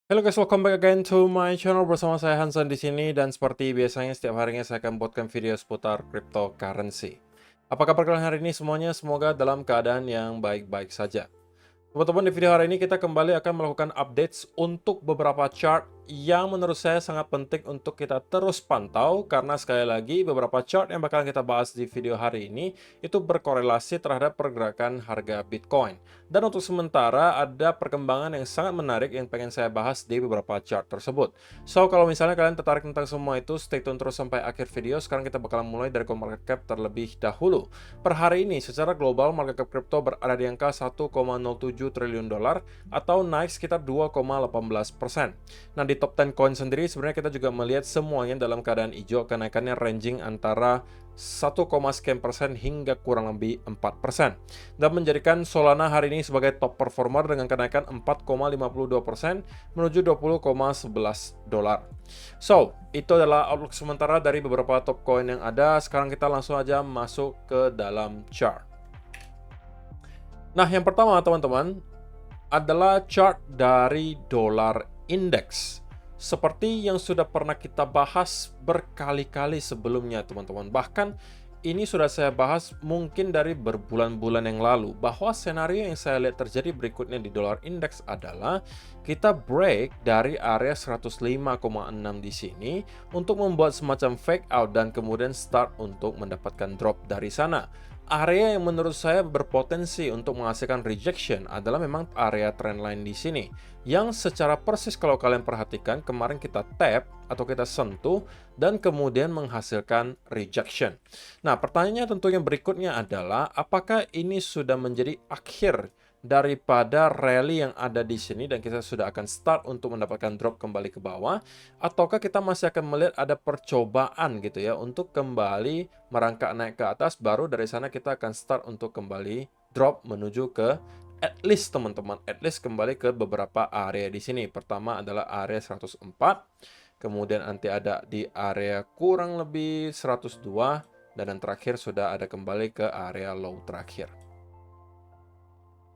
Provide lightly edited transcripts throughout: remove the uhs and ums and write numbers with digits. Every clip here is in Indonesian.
Halo guys, welcome back again to my channel bersama saya Hansen di sini dan seperti biasanya setiap harinya saya akan buatkan video seputar cryptocurrency. Apa kabar kalian hari ini semuanya? Semoga dalam keadaan yang baik-baik saja. Teman-teman, di video hari ini kita kembali akan melakukan updates untuk beberapa chart yang menurut saya sangat penting untuk kita terus pantau karena sekali lagi beberapa chart yang bakal kita bahas di video hari ini itu berkorelasi terhadap pergerakan harga Bitcoin. Dan untuk sementara ada perkembangan yang sangat menarik yang pengen saya bahas di beberapa chart tersebut. So, kalau misalnya kalian tertarik tentang semua itu, stay tune terus sampai akhir video. Sekarang kita bakal mulai dari CoinMarketCap terlebih dahulu. Per hari ini secara global market cap crypto berada di angka 1,07 triliun dolar atau naik sekitar 2,18%. Nah, di top 10 coin sendiri sebenarnya kita juga melihat semuanya dalam keadaan hijau, kenaikannya ranging antara 1, sekian persen hingga kurang lebih 4%. Dan menjadikan Solana hari ini sebagai top performer dengan kenaikan 4,52% menuju 20,11 dolar. So, itu adalah outlook sementara dari beberapa top coin yang ada. Sekarang kita langsung aja masuk ke dalam chart. Nah, yang pertama teman-teman adalah chart dari dolar index. Seperti yang sudah pernah kita bahas berkali-kali sebelumnya teman-teman. Bahkan ini sudah saya bahas mungkin dari berbulan-bulan yang lalu, bahwa senario yang saya lihat terjadi berikutnya di dolar index adalah kita break dari area 105,6 di sini untuk membuat semacam fake out dan kemudian start untuk mendapatkan drop dari sana. Area yang menurut saya berpotensi untuk menghasilkan rejection adalah memang area trendline di sini. Yang secara persis kalau kalian perhatikan kemarin kita tap atau kita sentuh dan kemudian menghasilkan rejection. Nah, pertanyaannya tentunya berikutnya adalah apakah ini sudah menjadi akhir daripada rally yang ada di sini dan kita sudah akan start untuk mendapatkan drop kembali ke bawah, ataukah kita masih akan melihat ada percobaan gitu ya untuk kembali merangkak naik ke atas, baru dari sana kita akan start untuk kembali drop menuju ke at least teman-teman, at least kembali ke beberapa area di sini. Pertama adalah area 104, kemudian nanti ada di area kurang lebih 102, dan yang terakhir sudah ada kembali ke area low terakhir.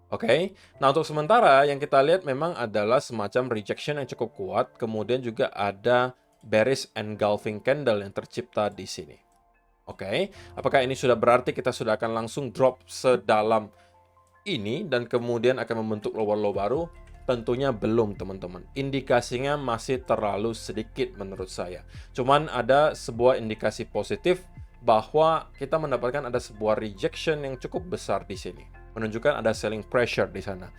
Oke, nah untuk sementara yang kita lihat memang adalah semacam rejection yang cukup kuat, kemudian juga ada bearish engulfing candle yang tercipta di sini. Oke, apakah ini sudah berarti kita sudah akan langsung drop sedalam ini dan kemudian akan membentuk lower low baru? Tentunya belum teman-teman. Indikasinya masih terlalu sedikit menurut saya. Cuman ada sebuah indikasi positif bahwa kita mendapatkan ada sebuah rejection yang cukup besar di sini, menunjukkan ada selling pressure di sana.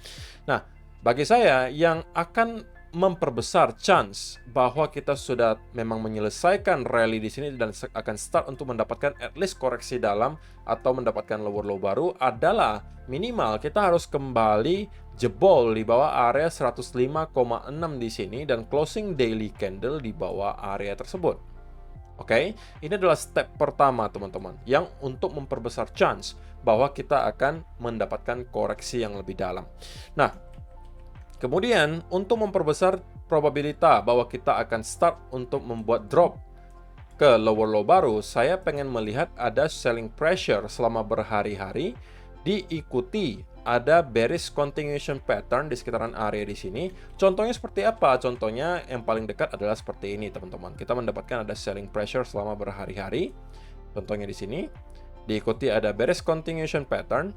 Nah, bagi saya yang akan memperbesar chance bahwa kita sudah memang menyelesaikan rally di sini dan akan start untuk mendapatkan at least koreksi dalam atau mendapatkan lower low baru adalah minimal kita harus kembali jebol di bawah area 105,6 di sini dan closing daily candle di bawah area tersebut. Oke, ini adalah step pertama teman-teman yang untuk memperbesar chance bahwa kita akan mendapatkan koreksi yang lebih dalam. Nah, kemudian untuk memperbesar probabilitas bahwa kita akan start untuk membuat drop ke lower low baru, saya pengen melihat ada selling pressure selama berhari-hari diikuti ada bearish continuation pattern di sekitaran area di sini. Contohnya seperti apa? Contohnya yang paling dekat adalah seperti ini, teman-teman. Kita mendapatkan ada selling pressure selama berhari-hari. Contohnya di sini. Diikuti ada bearish continuation pattern.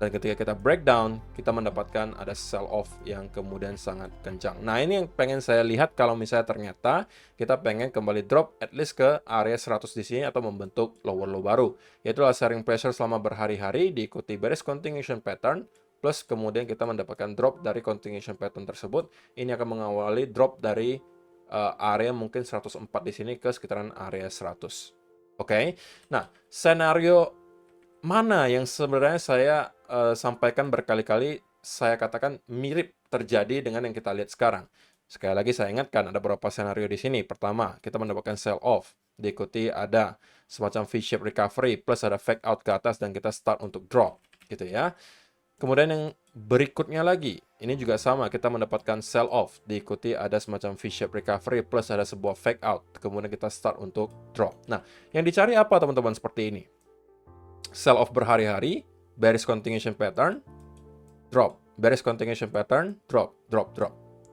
Dan ketika kita breakdown, kita mendapatkan ada sell off yang kemudian sangat kencang. Nah, ini yang pengen saya lihat kalau misalnya ternyata kita pengen kembali drop at least ke area 100 di sini atau membentuk lower low baru. Yaitu selling pressure selama berhari-hari diikuti bearish continuation pattern plus kemudian kita mendapatkan drop dari continuation pattern tersebut. Ini akan mengawali drop dari area mungkin 104 di sini ke sekitaran area 100. Oke. Nah, senario mana yang sebenarnya saya sampaikan berkali-kali, saya katakan mirip terjadi dengan yang kita lihat sekarang. Sekali lagi saya ingatkan ada beberapa senario di sini. Pertama, kita mendapatkan sell off, diikuti ada semacam V-shape recovery plus ada fake out ke atas dan kita start untuk drop, gitu ya. Kemudian yang berikutnya lagi, ini juga sama, kita mendapatkan sell off, diikuti ada semacam V-shape recovery plus ada sebuah fake out, kemudian kita start untuk drop. Nah, yang dicari apa teman-teman seperti ini? Sell off berhari-hari, bearish continuation pattern, drop, bearish continuation pattern, drop, drop, drop.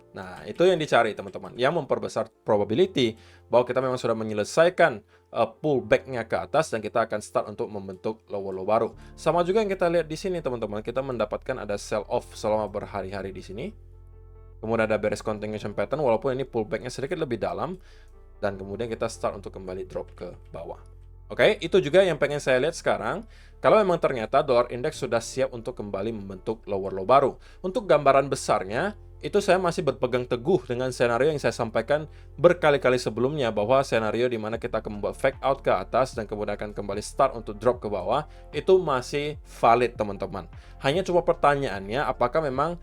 Nah, itu yang dicari teman-teman, yang memperbesar probability bahwa kita memang sudah menyelesaikan pullback-nya ke atas dan kita akan start untuk membentuk lower low baru. Sama juga yang kita lihat di sini teman-teman, kita mendapatkan ada sell off selama berhari-hari di sini. Kemudian ada bearish continuation pattern walaupun ini pullback-nya sedikit lebih dalam dan kemudian kita start untuk kembali drop ke bawah. Oke, itu juga yang pengen saya lihat sekarang. Kalau memang ternyata dolar indeks sudah siap untuk kembali membentuk lower low baru. Untuk gambaran besarnya, itu saya masih berpegang teguh dengan senario yang saya sampaikan berkali-kali sebelumnya, bahwa senario di mana kita akan membuat fake out ke atas dan kemudian akan kembali start untuk drop ke bawah, itu masih valid teman-teman. Hanya cuma pertanyaannya, apakah memang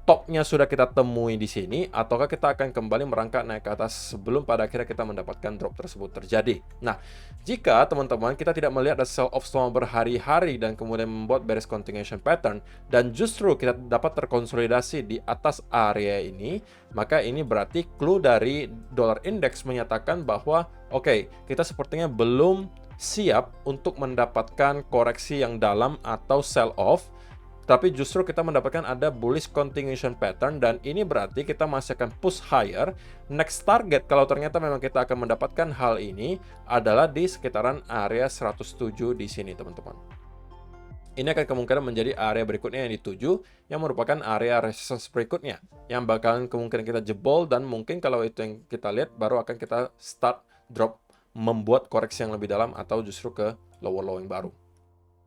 topnya sudah kita temui di sini, ataukah kita akan kembali merangkak naik ke atas sebelum pada akhirnya kita mendapatkan drop tersebut terjadi. Nah, jika teman-teman kita tidak melihat ada sell off selama berhari-hari dan kemudian membuat bearish continuation pattern, dan justru kita dapat terkonsolidasi di atas area ini, maka ini berarti clue dari dolar index menyatakan bahwa oke, kita sepertinya belum siap untuk mendapatkan koreksi yang dalam atau sell off, tapi justru kita mendapatkan ada bullish continuation pattern, dan ini berarti kita masih akan push higher. Next target kalau ternyata memang kita akan mendapatkan hal ini adalah di sekitaran area 107 di sini teman-teman. Ini akan kemungkinan menjadi area berikutnya yang dituju, yang merupakan area resistance berikutnya, yang bakalan kemungkinan kita jebol, dan mungkin kalau itu yang kita lihat baru akan kita start drop, membuat koreksi yang lebih dalam atau justru ke lower low yang baru.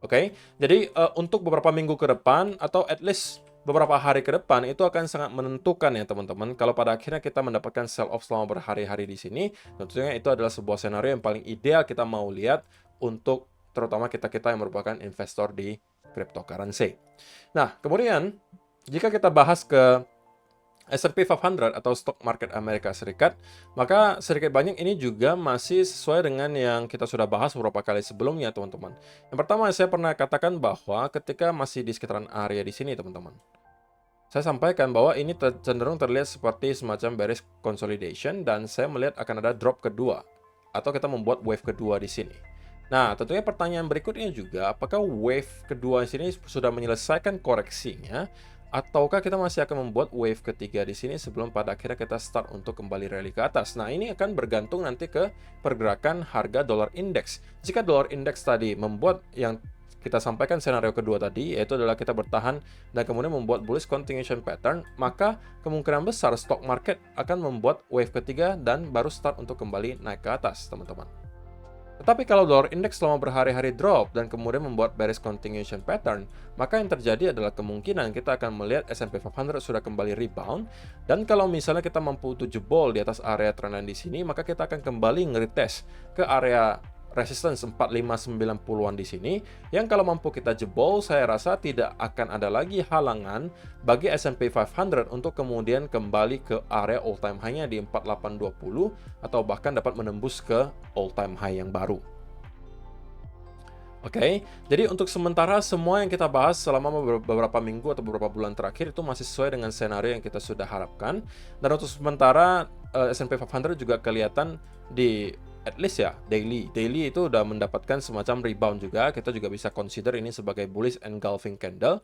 Oke, jadi untuk beberapa minggu ke depan atau at least beberapa hari ke depan itu akan sangat menentukan ya teman-teman. Kalau pada akhirnya kita mendapatkan sell off selama berhari-hari di sini, tentunya itu adalah sebuah senario yang paling ideal kita mau lihat untuk terutama kita-kita yang merupakan investor di cryptocurrency. Nah, kemudian jika kita bahas ke S&P 500 atau stock market Amerika Serikat, maka sedikit banyak ini juga masih sesuai dengan yang kita sudah bahas beberapa kali sebelumnya, teman-teman. Yang pertama, saya pernah katakan bahwa ketika masih di sekitaran area di sini, teman-teman, saya sampaikan bahwa ini cenderung terlihat seperti semacam bearish consolidation, dan saya melihat akan ada drop kedua, atau kita membuat wave kedua di sini. Nah, tentunya pertanyaan berikutnya juga, apakah wave kedua di sini sudah menyelesaikan koreksinya, ataukah kita masih akan membuat wave ketiga di sini sebelum pada akhirnya kita start untuk kembali rally ke atas. Nah, ini akan bergantung nanti ke pergerakan harga dolar indeks. Jika dolar indeks tadi membuat yang kita sampaikan senario kedua tadi, yaitu adalah kita bertahan dan kemudian membuat bullish continuation pattern, maka kemungkinan besar stock market akan membuat wave ketiga dan baru start untuk kembali naik ke atas, teman-teman. Tetapi kalau dolar indeks selama berhari-hari drop dan kemudian membuat bearish continuation pattern, maka yang terjadi adalah kemungkinan kita akan melihat S&P 500 sudah kembali rebound, dan kalau misalnya kita mampu untuk jebol di atas area trendline di sini, maka kita akan kembali nge-retest ke area resistance 4590-an di sini, yang kalau mampu kita jebol, saya rasa tidak akan ada lagi halangan bagi S&P 500 untuk kemudian kembali ke area all time high-nya di 4820 atau bahkan dapat menembus ke all time high yang baru. Oke, jadi untuk sementara semua yang kita bahas selama beberapa minggu atau beberapa bulan terakhir itu masih sesuai dengan senario yang kita sudah harapkan, dan untuk sementara S&P 500 juga kelihatan di at least ya daily itu udah mendapatkan semacam rebound juga. Kita juga bisa consider ini sebagai bullish engulfing candle.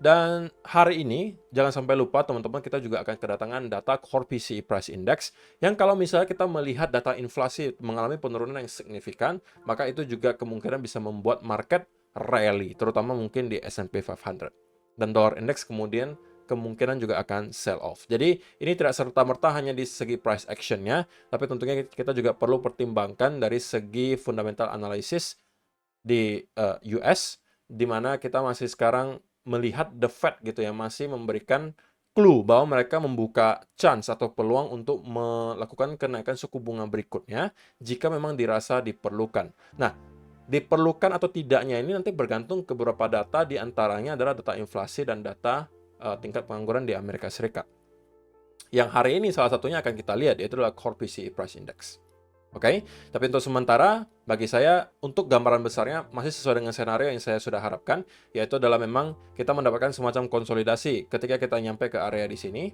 Dan hari ini jangan sampai lupa teman-teman, kita juga akan kedatangan data Core PCE Price Index, yang kalau misalnya kita melihat data inflasi mengalami penurunan yang signifikan, maka itu juga kemungkinan bisa membuat market rally, terutama mungkin di S&P 500. Dan dollar index kemudian kemungkinan juga akan sell off. Jadi ini tidak serta-merta hanya di segi price action-nya, tapi tentunya kita juga perlu pertimbangkan dari segi fundamental analysis di US, di mana kita masih sekarang melihat the Fed gitu ya, masih memberikan clue bahwa mereka membuka chance atau peluang untuk melakukan kenaikan suku bunga berikutnya jika memang dirasa diperlukan. Nah, diperlukan atau tidaknya ini nanti bergantung ke beberapa data, di antaranya adalah data inflasi dan data tingkat pengangguran di Amerika Serikat. Yang hari ini salah satunya akan kita lihat, yaitu adalah Core PCE Price Index. Oke, tapi untuk sementara bagi saya untuk gambaran besarnya masih sesuai dengan senario yang saya sudah harapkan, yaitu adalah memang kita mendapatkan semacam konsolidasi ketika kita nyampe ke area di sini,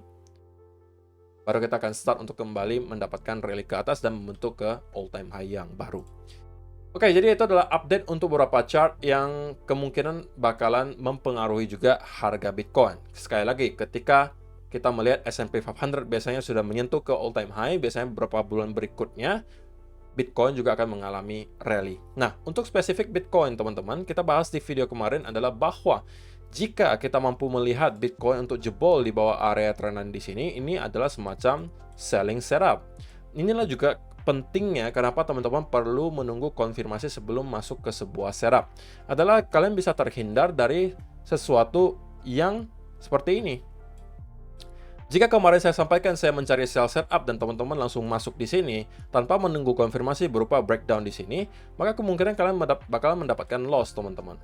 baru kita akan start untuk kembali mendapatkan rally ke atas dan membentuk ke all time high yang baru. Oke, jadi itu adalah update untuk beberapa chart yang kemungkinan bakalan mempengaruhi juga harga Bitcoin. Sekali lagi, ketika kita melihat S&P 500 biasanya sudah menyentuh ke all time high, biasanya beberapa bulan berikutnya Bitcoin juga akan mengalami rally. Nah, untuk spesifik Bitcoin, teman-teman, kita bahas di video kemarin adalah bahwa jika kita mampu melihat Bitcoin untuk jebol di bawah area trendline di sini, ini adalah semacam selling setup. Inilah juga pentingnya kenapa teman-teman perlu menunggu konfirmasi sebelum masuk ke sebuah setup. Adalah kalian bisa terhindar dari sesuatu yang seperti ini. Jika kemarin saya sampaikan saya mencari sell setup dan teman-teman langsung masuk di sini tanpa menunggu konfirmasi berupa breakdown di sini, maka kemungkinan kalian bakalan mendapatkan loss, teman-teman.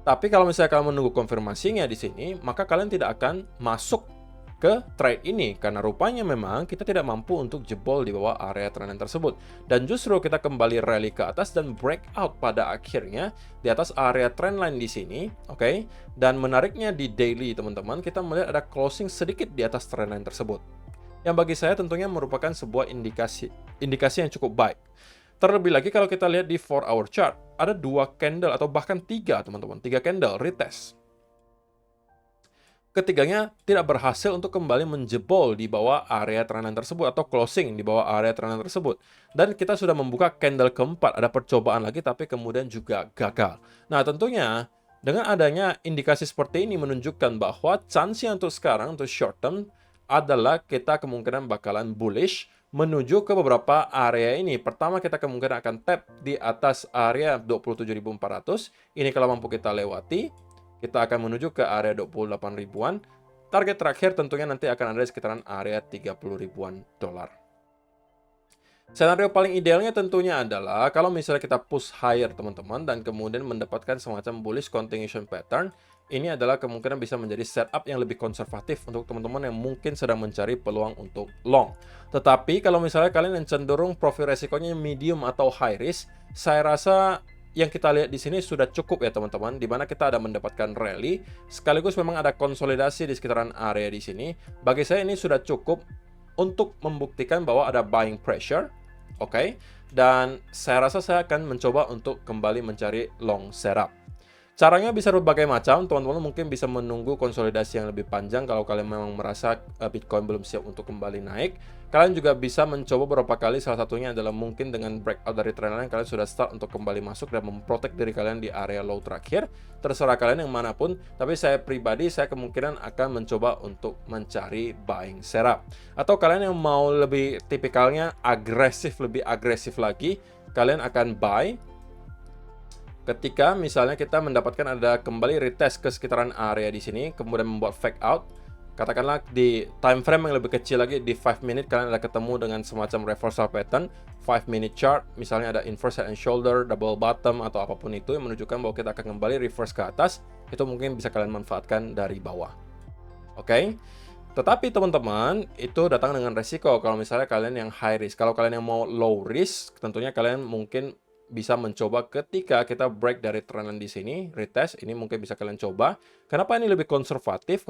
Tapi kalau misalnya kalian menunggu konfirmasinya di sini, maka kalian tidak akan masuk ke trade ini karena rupanya memang kita tidak mampu untuk jebol di bawah area trendline tersebut, dan justru kita kembali rally ke atas dan breakout pada akhirnya di atas area trendline di sini, oke? Dan menariknya di daily, teman-teman, kita melihat ada closing sedikit di atas trendline tersebut, yang bagi saya tentunya merupakan sebuah indikasi yang cukup baik. Terlebih lagi kalau kita lihat di 4-hour chart, ada 2 candle atau bahkan 3, teman-teman, 3 candle retest. Ketiganya tidak berhasil untuk kembali menjebol di bawah area trendline tersebut atau closing di bawah area trendline tersebut. Dan kita sudah membuka candle keempat, ada percobaan lagi tapi kemudian juga gagal. Nah, tentunya dengan adanya indikasi seperti ini menunjukkan bahwa chance-nya untuk sekarang, untuk short term, adalah kita kemungkinan bakalan bullish menuju ke beberapa area ini. Pertama, kita kemungkinan akan tap di atas area 27.400. Ini kalau mampu kita lewati, kita akan menuju ke area 28 ribuan. Target terakhir tentunya nanti akan ada di sekitaran area 30 ribuan dolar. Senario paling idealnya tentunya adalah kalau misalnya kita push higher, teman-teman, dan kemudian mendapatkan semacam bullish continuation pattern. Ini adalah kemungkinan bisa menjadi setup yang lebih konservatif untuk teman-teman yang mungkin sedang mencari peluang untuk long. Tetapi kalau misalnya kalian yang cenderung profil resikonya medium atau high risk, saya rasa yang kita lihat di sini sudah cukup ya, teman-teman, di mana kita ada mendapatkan rally, sekaligus memang ada konsolidasi di sekitaran area di sini. Bagi saya ini sudah cukup untuk membuktikan bahwa ada buying pressure, oke? Dan saya rasa saya akan mencoba untuk kembali mencari long setup. Caranya bisa berbagai macam, teman-teman mungkin bisa menunggu konsolidasi yang lebih panjang kalau kalian memang merasa Bitcoin belum siap untuk kembali naik. Kalian juga bisa mencoba beberapa kali, salah satunya adalah mungkin dengan breakout dari trendline kalian sudah start untuk kembali masuk dan memprotek diri kalian di area low terakhir. Terserah kalian yang manapun, tapi saya pribadi saya kemungkinan akan mencoba untuk mencari buying setup. Atau kalian yang mau lebih tipikalnya lebih agresif lagi, kalian akan buy ketika misalnya kita mendapatkan ada kembali retest ke sekitaran area di sini, kemudian membuat fake out. Katakanlah di time frame yang lebih kecil lagi, di 5 minute kalian ada ketemu dengan semacam reversal pattern, 5 minute chart, misalnya ada inverse head and shoulder, double bottom, atau apapun itu yang menunjukkan bahwa kita akan kembali reverse ke atas, itu mungkin bisa kalian manfaatkan dari bawah. Oke? Tetapi teman-teman, itu datang dengan resiko kalau misalnya kalian yang high risk. Kalau kalian yang mau low risk, tentunya kalian mungkin bisa mencoba ketika kita break dari trendline di sini, retest, ini mungkin bisa kalian coba. Kenapa ini lebih konservatif?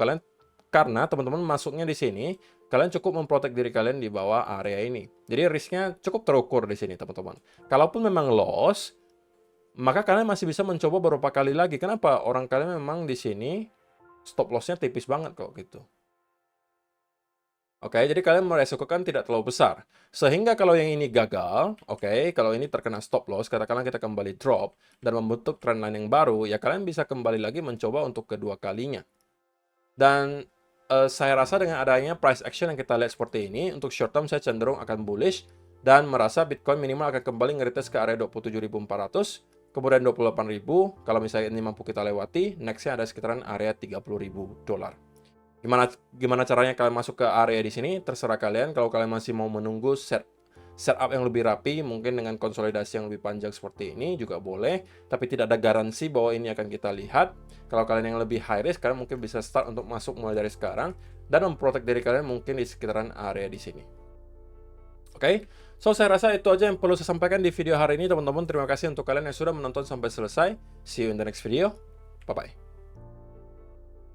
Karena teman-teman masuknya di sini, kalian cukup memprotek diri kalian di bawah area ini. Jadi risknya cukup terukur di sini, teman-teman. Kalaupun memang loss, maka kalian masih bisa mencoba beberapa kali lagi. Kenapa? Orang kalian memang di sini stop loss-nya tipis banget kok gitu. Oke, jadi kalian meresikokan tidak terlalu besar. Sehingga kalau yang ini gagal, oke, kalau ini terkena stop loss, katakanlah kita kembali drop dan membentuk trendline yang baru, ya kalian bisa kembali lagi mencoba untuk kedua kalinya. Dan saya rasa dengan adanya price action yang kita lihat seperti ini, untuk short term saya cenderung akan bullish dan merasa Bitcoin minimal akan kembali ngeretest ke area 27.400, kemudian 28.000. Kalau misalnya ini mampu kita lewati, nextnya ada sekitaran area 30.000 dolar. Gimana caranya kalian masuk ke area di sini? Terserah kalian. Kalau kalian masih mau menunggu setup yang lebih rapi, mungkin dengan konsolidasi yang lebih panjang seperti ini juga boleh. Tapi tidak ada garansi bahwa ini akan kita lihat. Kalau kalian yang lebih high risk, kalian mungkin bisa start untuk masuk mulai dari sekarang dan memprotek diri kalian mungkin di sekitaran area di sini. Oke, so saya rasa itu aja yang perlu saya sampaikan di video hari ini, teman-teman. Terima kasih untuk kalian yang sudah menonton sampai selesai. See you in the next video. Bye-bye.